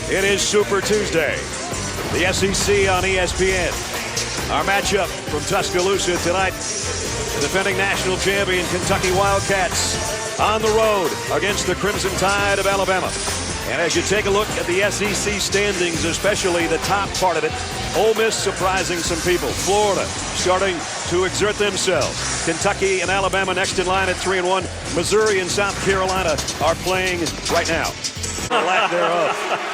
It is Super Tuesday. The SEC on ESPN. Our matchup from Tuscaloosa tonight. The defending national champion Kentucky Wildcats on the road against the Crimson Tide of Alabama. And as you take a look at the SEC standings, especially the top part of it, Ole Miss surprising some people. Florida starting to exert themselves. Kentucky and Alabama next in line at 3-1. Missouri and South Carolina are playing right now. Lack thereof.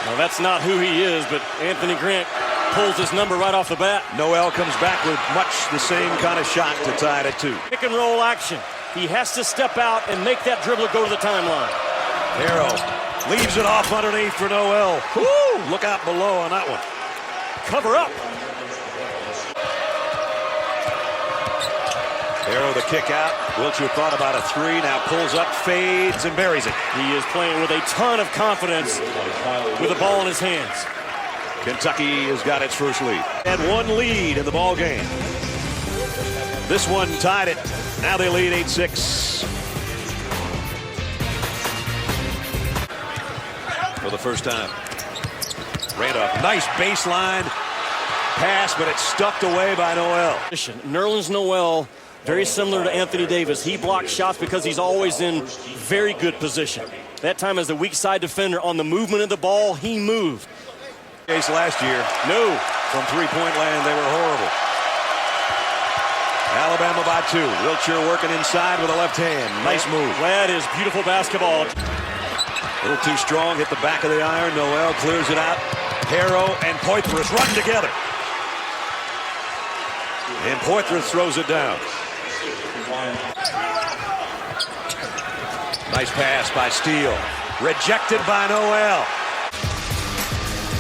Well, that's not who he is, but Anthony Grant pulls his number right off the bat. Noel comes back with much the same kind of shot to tie it at 2. Pick and roll action. He has to step out and make that dribbler go to the timeline. Harrell leaves it off underneath for Noel. Woo! Look out below on that one. Cover up. Harrell the kick out. Wilcher thought about a 3. Now pulls up, fades, and buries it. He is playing with a ton of confidence with the ball in his hands. Kentucky has got its first lead. Had one lead in the ball game. This one tied it. Now they lead 8-6. For the first time. Randolph, nice baseline pass, but it's stuffed away by Noel. Nerlens Noel, very similar to Anthony Davis. He blocks shots because he's always in very good position. That time as the weak side defender on the movement of the ball, he moved. Case last year, No. from three-point land, they were horrible. Alabama by 2. Wilcher working inside with a left hand. Nice move. That is beautiful basketball. A little too strong, hit the back of the iron. Noel clears it out. Harrow and Poitras run together. And Poitras throws it down. Nice pass by Steele. Rejected by Noel.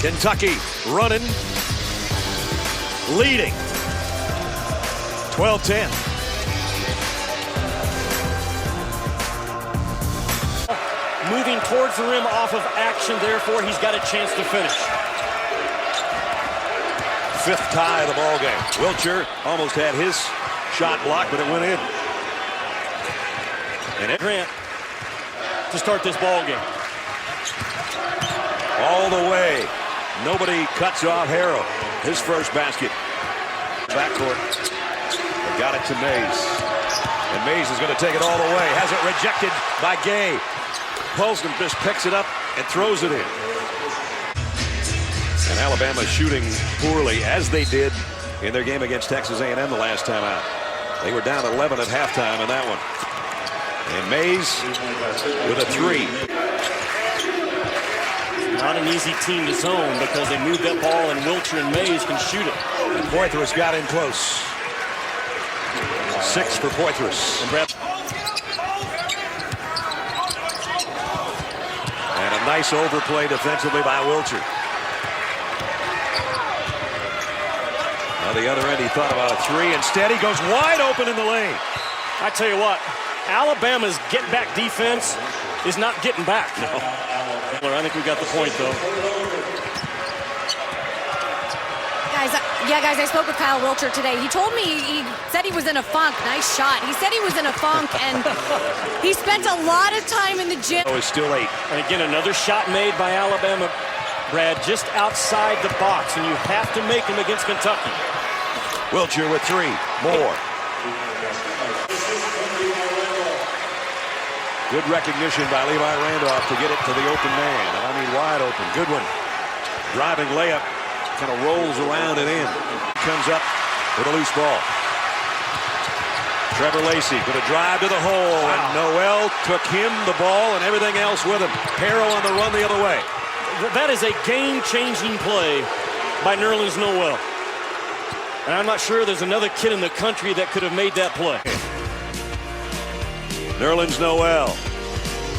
Kentucky running, leading. 12-10. Moving towards the rim off of action, therefore he's got a chance to finish. 5th tie of the ball game. Wilcher almost had his shot blocked, but it went in. And Grant to start this ball game. all the way. Nobody cuts off Harrell. His first basket. Backcourt. They got it to Mays. And Mays is going to take it all the way. Has it rejected by Gay. Polston just picks it up and throws it in. And Alabama shooting poorly, as they did in their game against Texas A&M the last time out. They were down 11 at halftime in that one. And Mays with a 3. Not an easy team to zone because they move that ball and Wilcher and Mays can shoot it. And Poitras got in close. 6 for Poitras. And a nice overplay defensively by Wilcher. On the other end, he thought about a 3. Instead, he goes wide open in the lane. I tell you what, Alabama's get-back defense is not getting back. No. I think we got the point, though. Guys, I spoke with Kyle Wilcher today. He told me, he said he was in a funk. Nice shot. He said he was in a funk, and he spent a lot of time in the gym. Oh, it's still 8. And again, another shot made by Alabama, Brad, just outside the box, and you have to make them against Kentucky. Wilcher with 3 more. Good recognition by Levi Randolph to get it to the open man. I mean, wide open. Good one. Driving layup. Kind of rolls around and in. Comes up with a loose ball. Trevor Lacey going to drive to the hole. Wow. And Noel took him, the ball, and everything else with him. Harrell on the run the other way. That is a game-changing play by Nerlens Noel. And I'm not sure there's another kid in the country that could have made that play. Nerlens Noel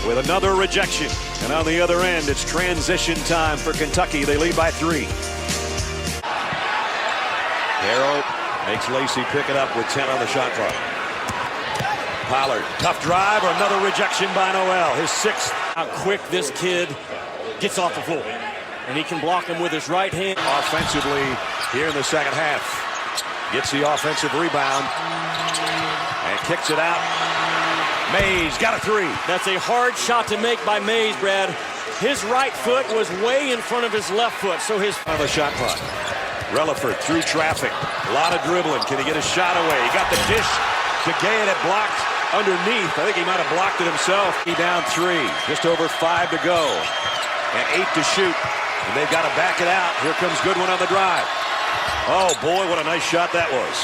with another rejection. And on the other end, it's transition time for Kentucky. They lead by 3. Harrell makes Lacey pick it up with 10 on the shot clock. Pollard, tough drive, or another rejection by Noel. His 6th. How quick this kid gets off the floor. And he can block him with his right hand. Offensively here in the second half. Gets the offensive rebound and kicks it out. Mays got a 3. That's a hard shot to make by Mays, Brad. His right foot was way in front of his left foot, so his on the shot clock. Relaford through traffic. A lot of dribbling. Can he get a shot away? He got the dish to Gay, and it blocked underneath. I think he might have blocked it himself. He down 3. Just over 5 to go. And 8 to shoot. And they've got to back it out. Here comes Goodwin on the drive. Oh, boy, what a nice shot that was.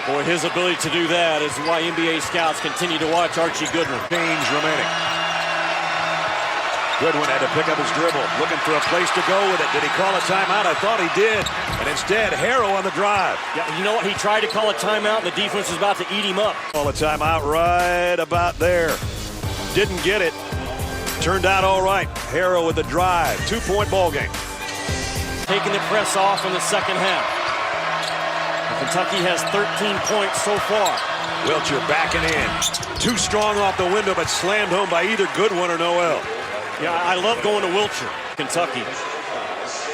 Boy, his ability to do that is why NBA scouts continue to watch Archie Goodwin. Change remaining. Goodwin had to pick up his dribble, looking for a place to go with it. Did he call a timeout? I thought he did. And instead, Harrell on the drive. Yeah, you know what? He tried to call a timeout, and the defense was about to eat him up. Call a timeout right about there. Didn't get it. Turned out all right. Harrell with the drive. 2-point ball game. Taking the press off in the second half. Kentucky has 13 points so far. Wilcher backing in. Too strong off the window, but slammed home by either Goodwin or Noel. Yeah, I love going to Wilcher, Kentucky,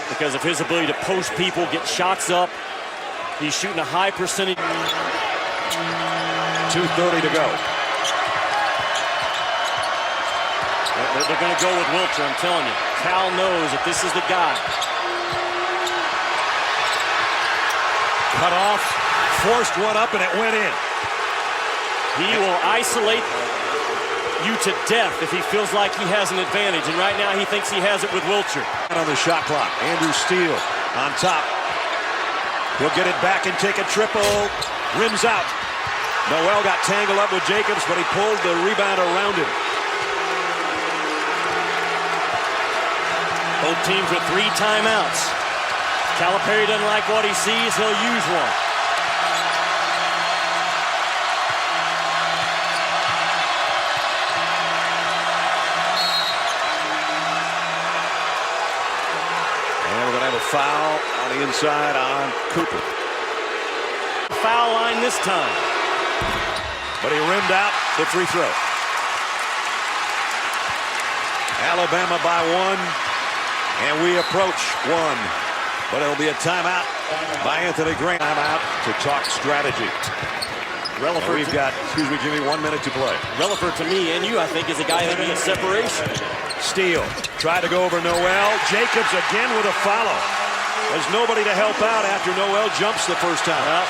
because of his ability to post people, get shots up. He's shooting a high percentage. 2:30 to go. They're going to go with Wilcher, I'm telling you. Cal knows that this is the guy. Cut off, forced one up, and it went in. He will isolate you to death if he feels like he has an advantage, and right now he thinks he has it with Wilcher. On the shot clock, Andrew Steele on top. He'll get it back and take a triple. Rims out. Noel got tangled up with Jacobs, but he pulled the rebound around him. Both teams with 3 timeouts. Calipari doesn't like what he sees, he'll use one. And we're going to have a foul on the inside on Cooper. Foul line this time. But he rimmed out the free throw. Alabama by 1, and we approach 1. But it'll be a timeout by Anthony Grant. Timeout to talk strategy. Relaford, we've got, excuse me, Jimmy, 1 minute to play. Relaford, to me and you, I think, is a guy that needs separation. Steele tried to go over Noel. Jacobs again with a follow. There's nobody to help out after Noel jumps the first time. Well,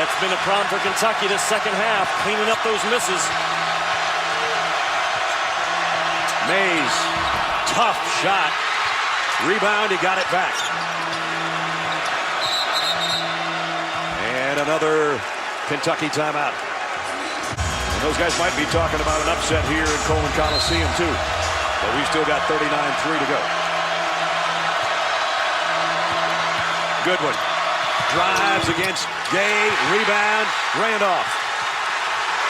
that's been a problem for Kentucky this second half, cleaning up those misses. Mays, tough shot. Rebound, he got it back. And another Kentucky timeout. And those guys might be talking about an upset here in Coleman Coliseum too. But we've still got 39-3 to go. Goodwin drives against Gay, rebound, Randolph.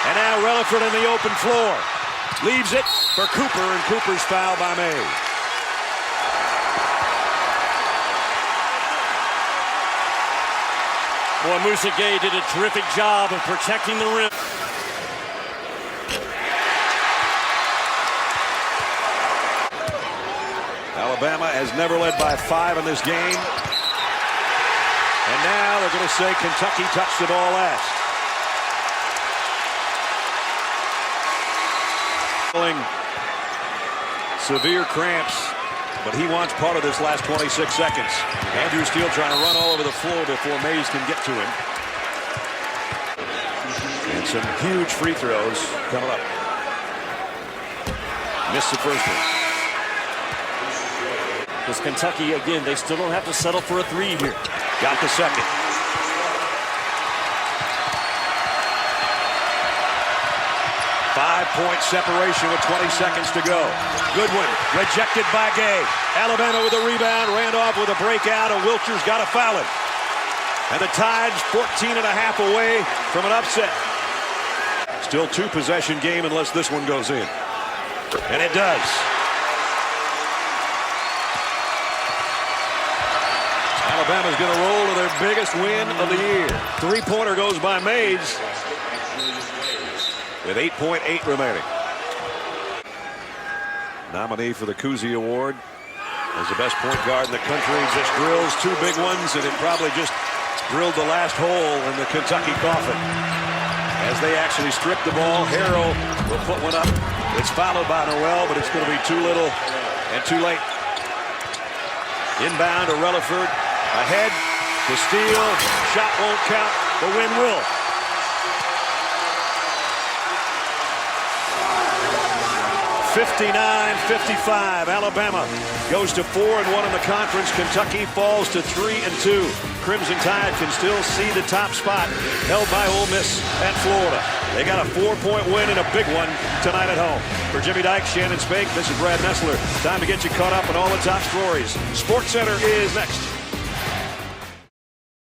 And now Relaford in the open floor. Leaves it for Cooper, and Cooper's fouled by May. Boy, Moussa Gay did a terrific job of protecting the rim. Alabama has never led by 5 in this game. And now they're going to say Kentucky touched the ball last. Severe cramps, but he wants part of this last 26 seconds. Andrew Steele trying to run all over the floor before Mays can get to him. And some huge free throws coming up. Missed the first one. Because Kentucky, again, they still don't have to settle for a 3 here. Got the second. Five-point separation with 20 seconds to go. Goodwin rejected by Gay. Alabama with a rebound. Randolph with a breakout, and Wilcher's got to foul it. And the Tide's 14 and a half away from an upset. Still 2-possession game unless this one goes in. And it does. Alabama's going to roll to their biggest win of the year. 3-pointer goes by Mays with 8.8 remaining. Nominee for the Cousy Award as the best point guard in the country. Just drills 2 big ones, and it probably just drilled the last hole in the Kentucky coffin. As they actually strip the ball, Harrell will put one up It's followed by Noel, but it's going to be too little and too late. Inbound to Relaford. Ahead to steal. Shot won't count. The win will. (59-55). Alabama goes to 4-1 in the conference. Kentucky falls to 3-2. Crimson Tide can still see the top spot, held by Ole Miss and Florida. They got a 4-point win and a big one tonight at home. For Jimmy Dykes, Shannon Spake, this is Brad Nessler. Time to get you caught up on all the top stories. SportsCenter is next.